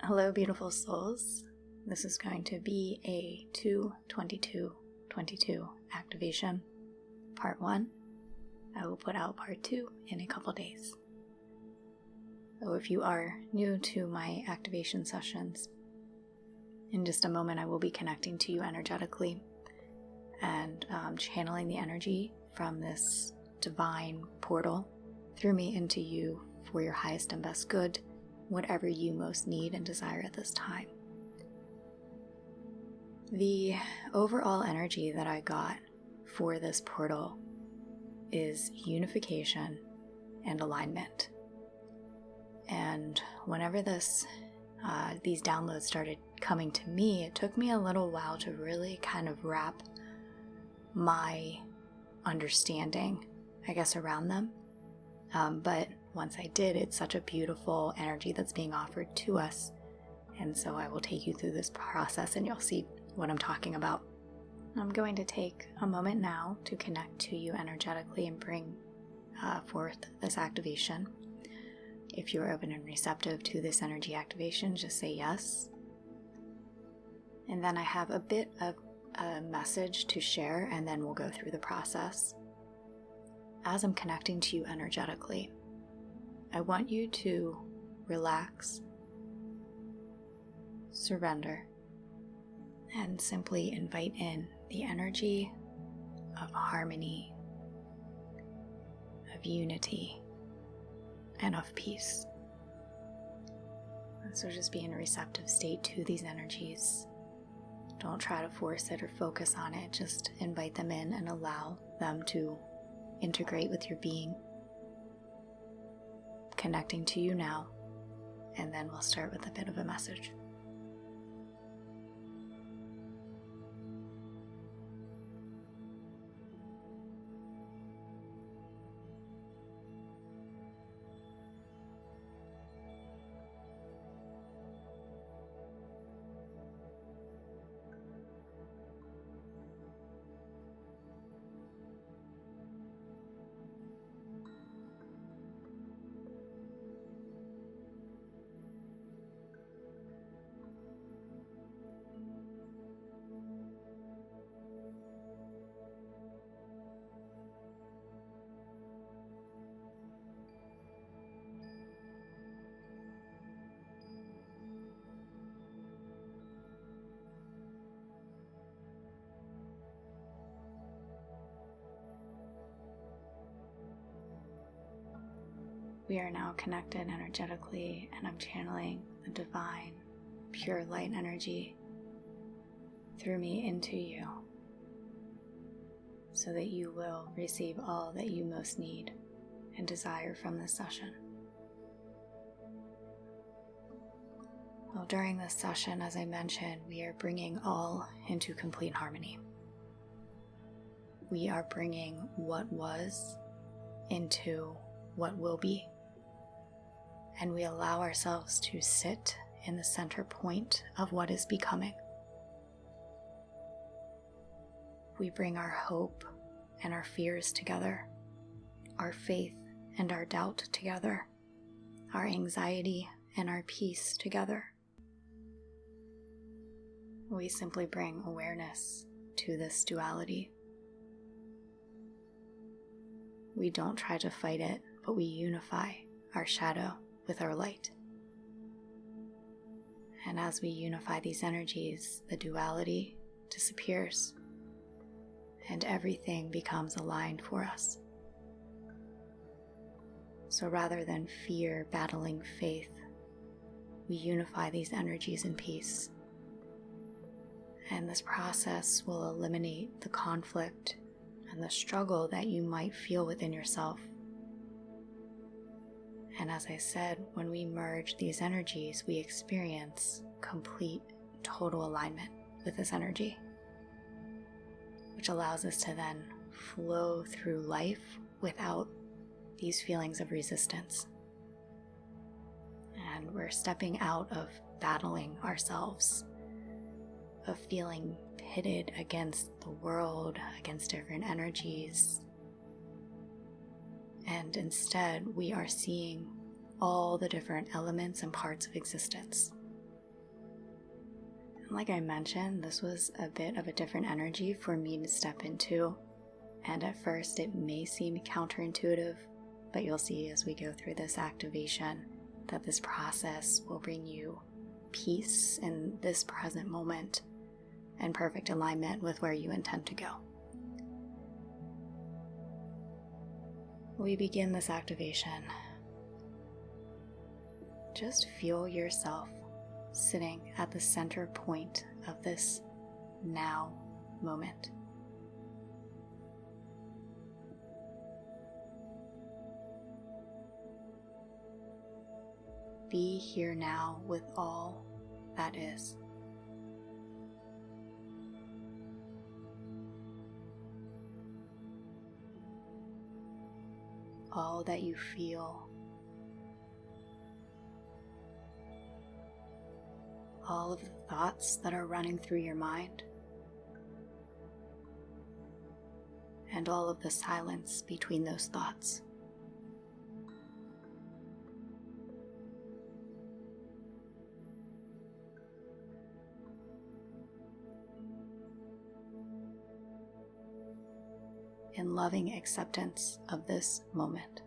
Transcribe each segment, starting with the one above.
Hello, beautiful souls. This is going to be a 2/22/22 activation, part 1. I will put out part 2 in a couple days. So if you are new to my activation sessions, in just a moment I will be connecting to you energetically and channeling the energy from this divine portal through me into you for your highest and best good, whatever you most need and desire at this time. The overall energy that I got for this portal is unification and alignment. And whenever these downloads started coming to me, it took me a little while to really kind of wrap my understanding, I guess, around them. But once I did, it's such a beautiful energy that's being offered to us. And so I will take you through this process and you'll see what I'm talking about. I'm going to take a moment now to connect to you energetically and bring forth this activation. If you're open and receptive to this energy activation, just say yes. And then I have a bit of a message to share, and then we'll go through the process. As I'm connecting to you energetically, I want you to relax, surrender, and simply invite in the energy of harmony, of unity, and of peace. And so just be in a receptive state to these energies. Don't try to force it or focus on it. Just invite them in and allow them to integrate with your being. Connecting to you now, and then we'll start with a bit of a message. We are now connected energetically, and I'm channeling the divine, pure light energy through me into you, so that you will receive all that you most need and desire from this session. Well, during this session, as I mentioned, we are bringing all into complete harmony. We are bringing what was into what will be. And we allow ourselves to sit in the center point of what is becoming. We bring our hope and our fears together, our faith and our doubt together, our anxiety and our peace together. We simply bring awareness to this duality. We don't try to fight it, but we unify our shadow with our light. And as we unify these energies, the duality disappears and everything becomes aligned for us. So rather than fear battling faith, we unify these energies in peace. And this process will eliminate the conflict and the struggle that you might feel within yourself. And as I said, when we merge these energies, we experience complete, total alignment with this energy, which allows us to then flow through life without these feelings of resistance. And we're stepping out of battling ourselves, of feeling pitted against the world, against different energies. And instead, we are seeing all the different elements and parts of existence Like I mentioned, this was a bit of a different energy for me to step into, and at first it may seem counterintuitive, but you'll see as we go through this activation that this process will bring you peace in this present moment and perfect alignment with where you intend to go. We begin this activation. Just feel yourself sitting at the center point of this now moment. Be here now with all that is. All that you feel, all of the thoughts that are running through your mind, and all of the silence between those thoughts. In loving acceptance of this moment.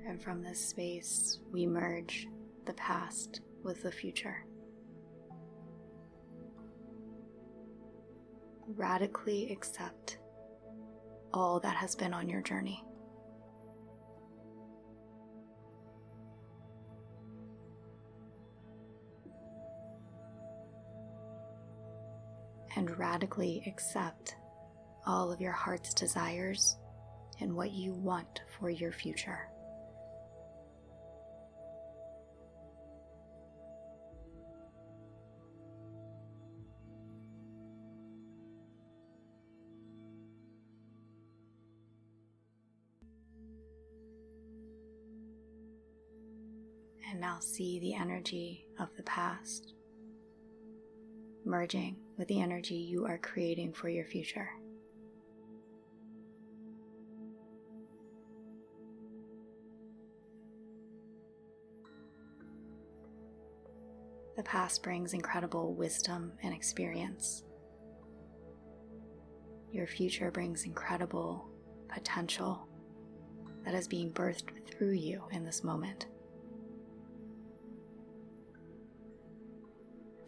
And from this space, we merge the past with the future. Radically accept all that has been on your journey. And radically accept all of your heart's desires and what you want for your future. And now see the energy of the past merging with the energy you are creating for your future. The past brings incredible wisdom and experience. Your future brings incredible potential that is being birthed through you in this moment.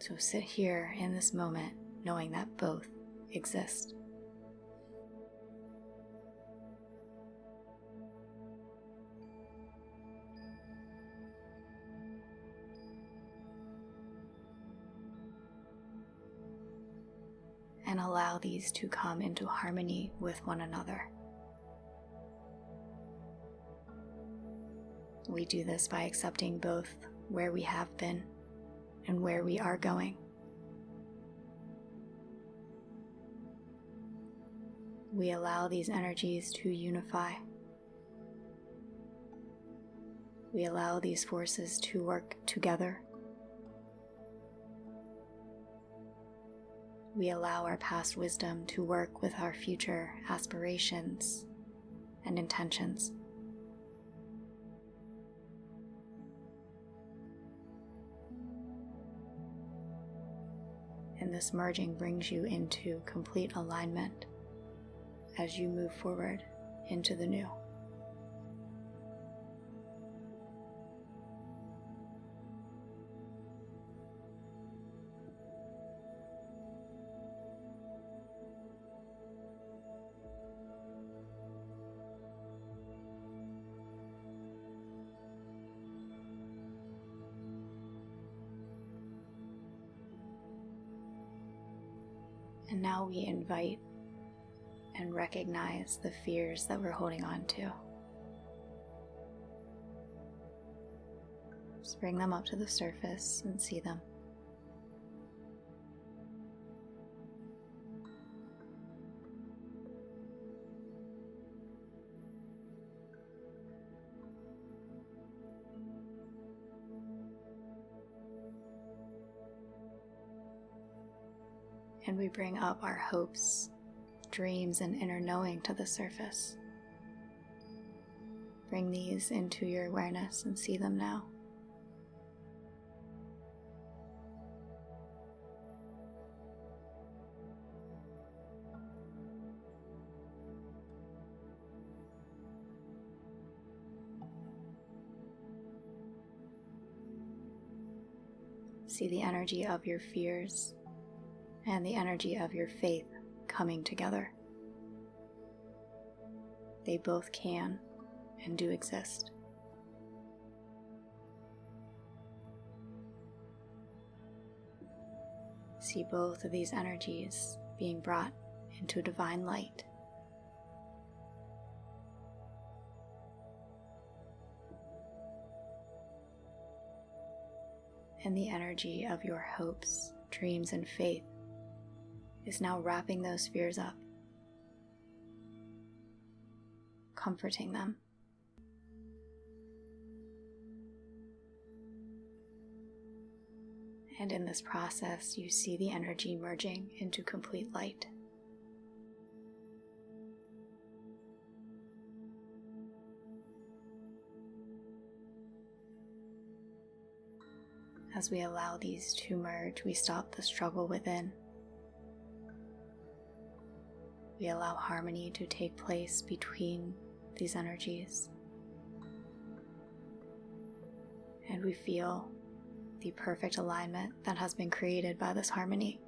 So sit here in this moment knowing that both exist. And allow these to come into harmony with one another. We do this by accepting both where we have been and where we are going. We allow these energies to unify. We allow these forces to work together. We allow our past wisdom to work with our future aspirations and intentions. And this merging brings you into complete alignment as you move forward into the new. And now we invite and recognize the fears that we're holding on to. Just bring them up to the surface and see them. and we bring up our hopes, dreams, and inner knowing to the surface. Bring these into your awareness and see them now. See the energy of your fears and the energy of your faith coming together. They both can and do exist. See both of these energies being brought into divine light. And the energy of your hopes, dreams, and faith is now wrapping those fears up, comforting them. And in this process, you see the energy merging into complete light. As we allow these to merge, we stop the struggle within. We allow harmony to take place between these energies. And we feel the perfect alignment that has been created by this harmony.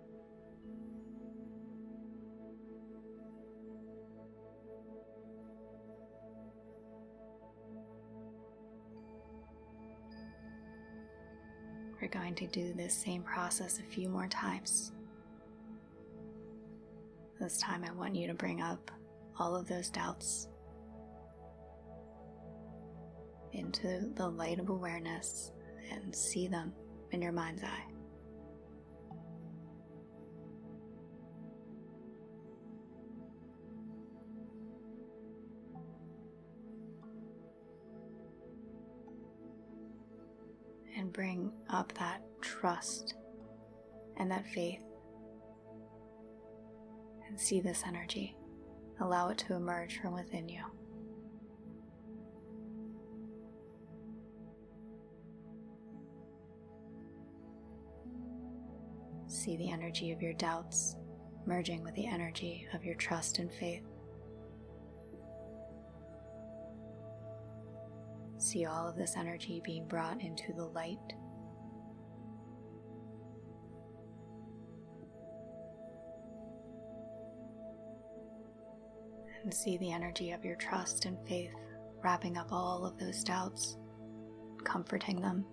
We're going to do this same process a few more times. This time I want you to bring up all of those doubts into the light of awareness and see them in your mind's eye. And bring up that trust and that faith. And see this energy. Allow it to emerge from within you. See the energy of your doubts merging with the energy of your trust and faith. See all of this energy being brought into the light. And see the energy of your trust and faith wrapping up all of those doubts, comforting them.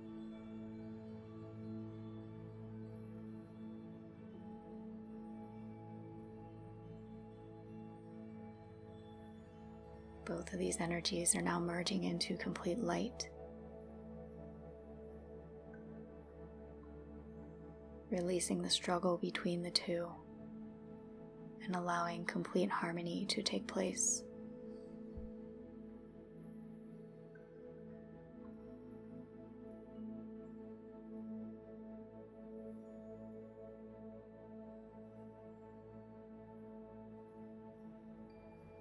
Both of these energies are now merging into complete light, releasing the struggle between the two and allowing complete harmony to take place.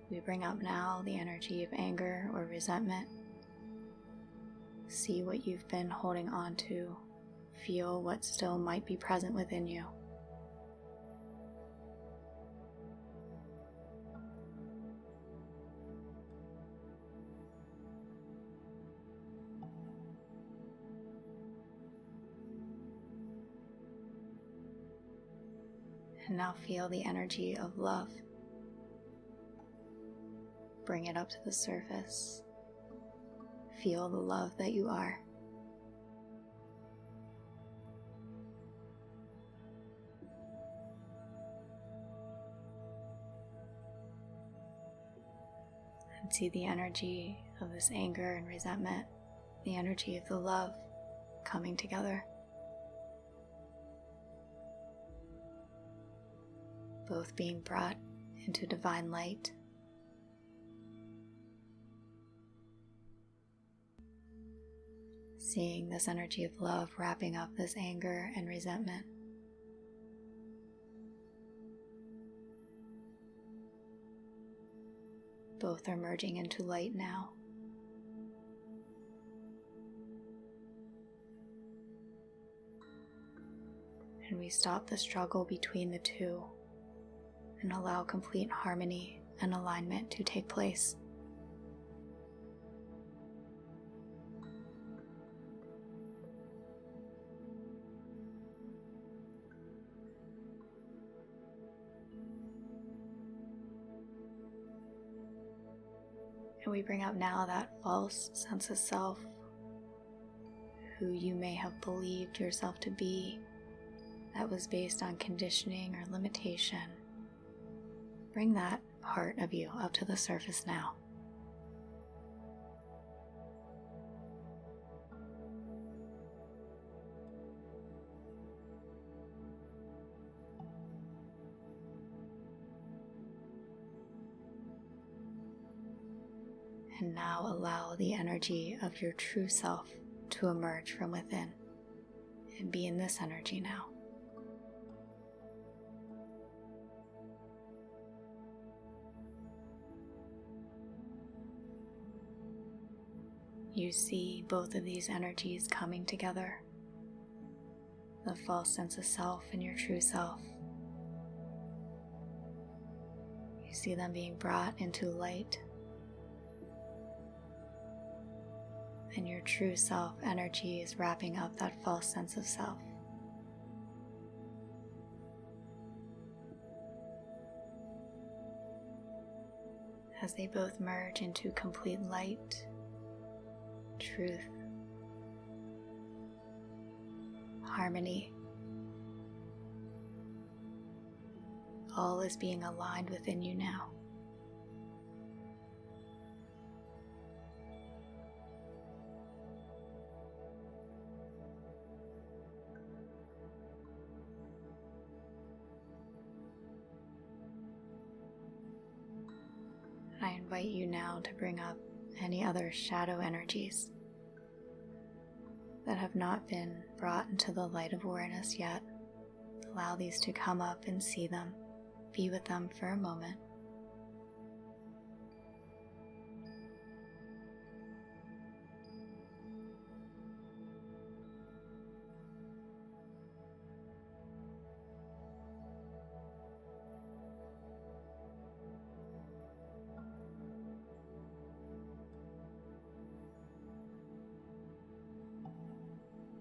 We bring up now the energy of anger or resentment. See what you've been holding on to. Feel what still might be present within you. And now feel the energy of love. Bring it up to the surface. Feel the love that you are. And see the energy of this anger and resentment, the energy of the love coming together. Both being brought into divine light. Seeing this energy of love wrapping up this anger and resentment. Both are merging into light now. And we stop the struggle between the two and allow complete harmony and alignment to take place. And we bring up now that false sense of self, who you may have believed yourself to be, that was based on conditioning or limitation. Bring that part of you up to the surface now. And now allow the energy of your true self to emerge from within and be in this energy now. You see both of these energies coming together, the false sense of self and your true self. You see them being brought into light, and your true self energy is wrapping up that false sense of self. As they both merge into complete light, truth, harmony, all is being aligned within you now. I invite you now to bring up any other shadow energies that have not been brought into the light of awareness yet. Allow these to come up and see them. Be with them for a moment.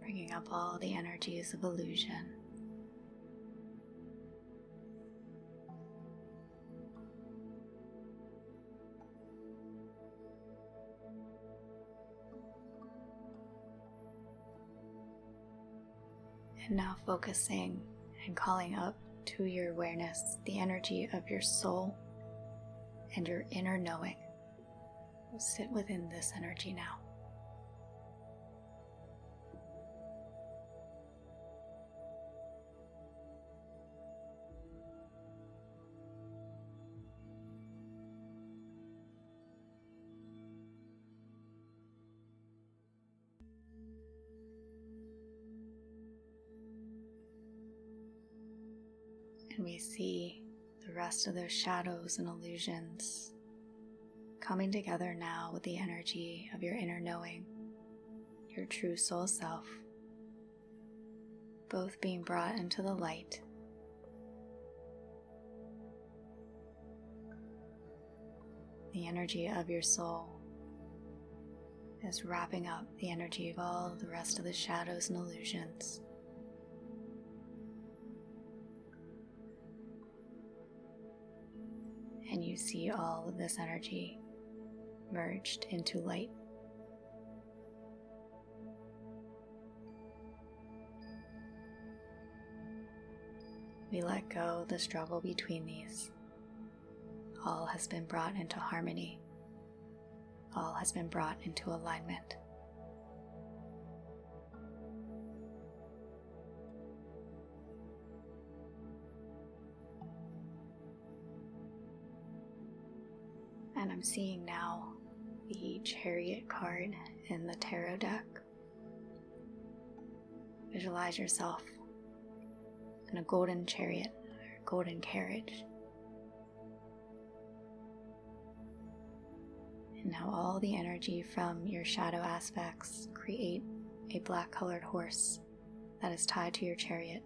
Bringing up all the energies of illusion. And now focusing and calling up to your awareness the energy of your soul and your inner knowing. Sit within this energy now. And we see the rest of those shadows and illusions coming together now with the energy of your inner knowing, your true soul self, both being brought into the light. The energy of your soul is wrapping up the energy of all the rest of the shadows and illusions. And you see all of this energy merged into light. We let go of the struggle between these. All has been brought into harmony. All has been brought into alignment. And I'm seeing now the Chariot card in the tarot deck. Visualize yourself in a golden chariot or golden carriage. Now all the energy from your shadow aspects create a black colored horse that is tied to your chariot.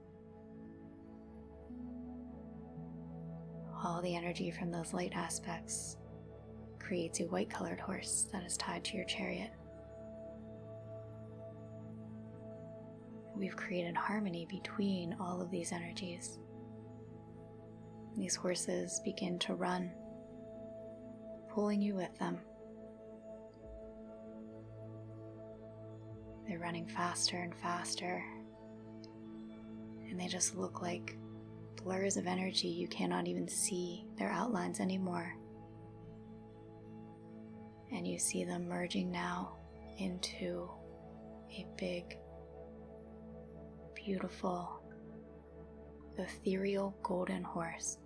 All the energy from those light aspects creates a white colored horse that is tied to your chariot. We've created harmony between all of these energies. These horses begin to run, pulling you with them. They're running faster and faster, and they just look like blurs of energy. You cannot even see their outlines anymore. And you see them merging now into a big, beautiful, ethereal golden horse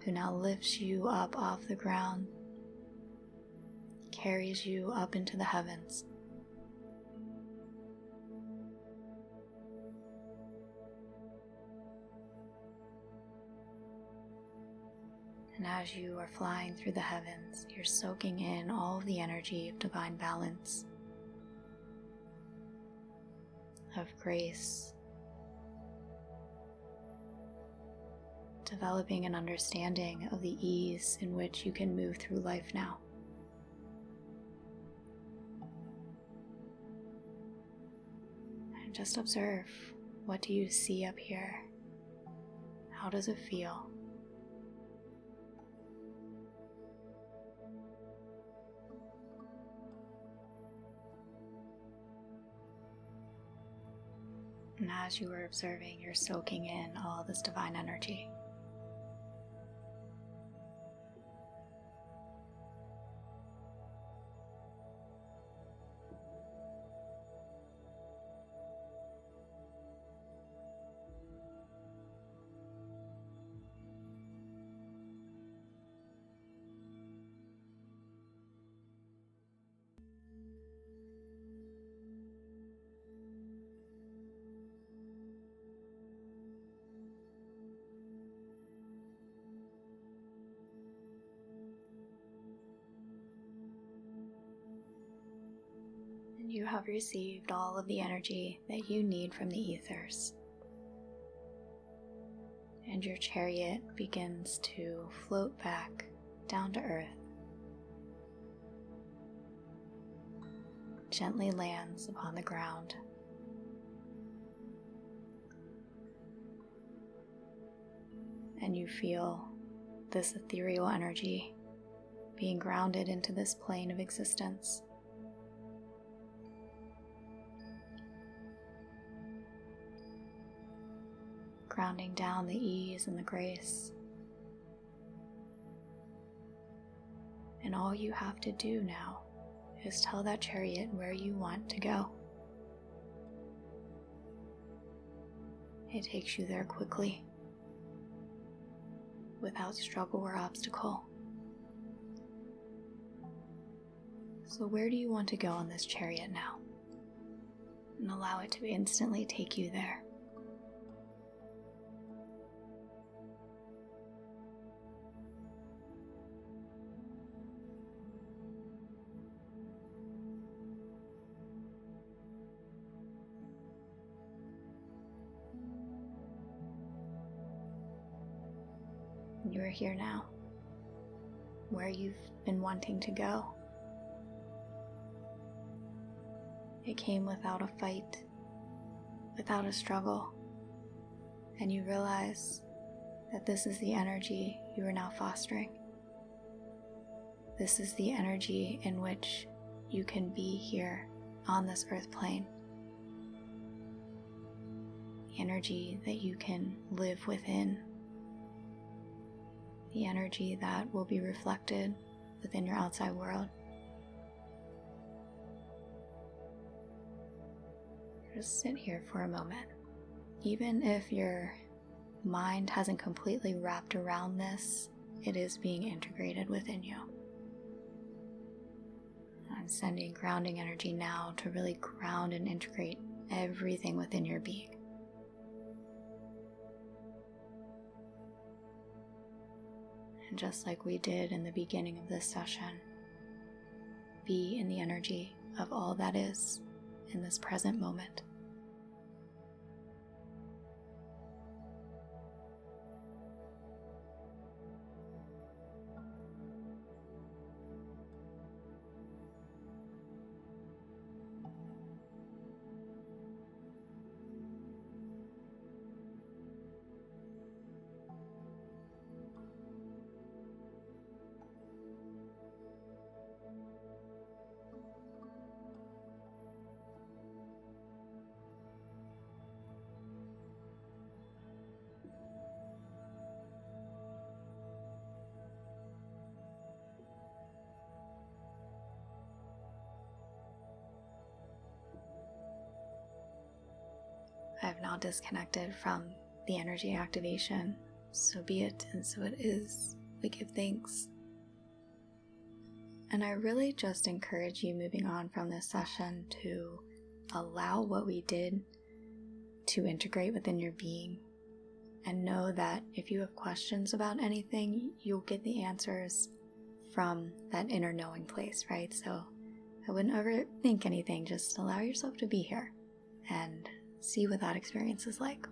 who now lifts you up off the ground, carries you up into the heavens. And as you are flying through the heavens, you're soaking in all of the energy of divine balance, of grace, developing an understanding of the ease in which you can move through life now. And just observe, what do you see up here? How does it feel? And as you are observing, you're soaking in all this divine energy. You have received all of the energy that you need from the ethers. And your chariot begins to float back down to earth. Gently lands upon the ground. And you feel this ethereal energy being grounded into this plane of existence. Grounding down the ease and the grace. And all you have to do now is tell that chariot where you want to go. It takes you there quickly, without struggle or obstacle. So where do you want to go on this chariot now? And allow it to instantly take you there. You are here now, where you've been wanting to go. It came without a fight, without a struggle, and you realize that this is the energy you are now fostering. This is the energy in which you can be here on this earth plane. The energy that you can live within. The energy that will be reflected within your outside world. Just sit here for a moment. Even if your mind hasn't completely wrapped around this, it is being integrated within you. I'm sending grounding energy now to really ground and integrate everything within your being. And just like we did in the beginning of this session, be in the energy of all that is in this present moment. I have now disconnected from the energy activation. So be it, and so it is. We give thanks. And I really just encourage you moving on from this session to allow what we did to integrate within your being, and know that if you have questions about anything, you'll get the answers from that inner knowing place, right? So I wouldn't overthink anything, just allow yourself to be here and see what that experience is like.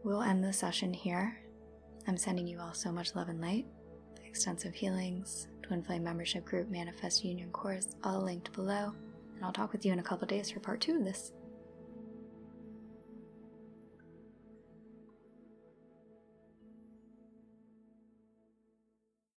We'll end the session here. I'm sending you all so much love and light. Extensive healings, Twin Flame membership group, Manifest Union course, all linked below. And I'll talk with you in a couple days for part 2 of this.